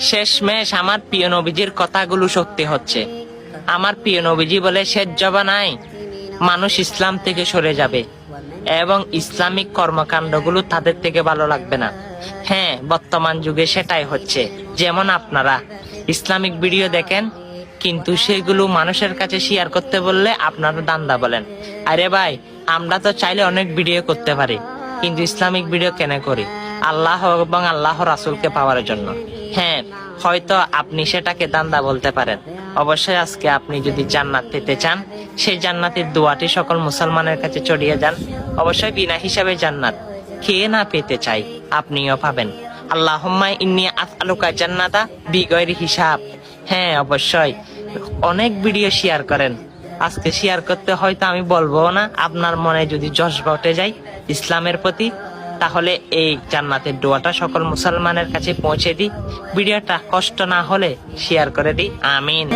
শেষমেশ আমার প্রিয় নবীজির কথাগুলো সত্যি হচ্ছে। আমার প্রিয় নবীজি বলে, শেষ জবানায় মানুষ ইসলাম থেকে সরে যাবে এবং ইসলামিক কর্মকাণ্ডগুলো তাদের থেকে ভালো লাগবে না। হ্যাঁ, বর্তমান যুগে সেটাই হচ্ছে। যেমন আপনারা ইসলামিক ভিডিও দেখেন, কিন্তু সেগুলো মানুষের কাছে শেয়ার করতে বললে আপনারা দান্দা বলেন। আরে ভাই, আমরা তো চাইলে অনেক ভিডিও করতে পারি, কিন্তু ইসলামিক ভিডিও কেন করি? আল্লাহ এবং আল্লাহ রাসূলকে পাওয়ার জন্য। হ্যাঁ, হয়তো আপনি সেটাকে দান্দা বলতে পারেন। অবশ্যই আজকে আপনি যদি জান্নাত পেতে চান, সেই জান্নাতের দোয়াটি সকল মুসলমানের কাছে ছড়িয়ে যান। অবশ্যই বিনা হিসাবে জান্নাত কে না পেতে চাই, আপনিও পাবেন। আল্লাহুম্মা ইন্নী আসআলুকা জান্নাতা বিগয়রি হিসাব। হ্যাঁ, অবশ্যই অনেক ভিডিও শেয়ার করেন। আজকে শেয়ার করতে হয়তো আমি বলবো না, আপনার মনে যদি জজবা উঠে যায় ইসলামের প্রতি, তাহলে এই জান্নাতের দোয়াটা সকল মুসলমানের কাছে পৌঁছে দিই। ভিডিওটা কষ্ট না হলে শেয়ার করে দিই। আমিন।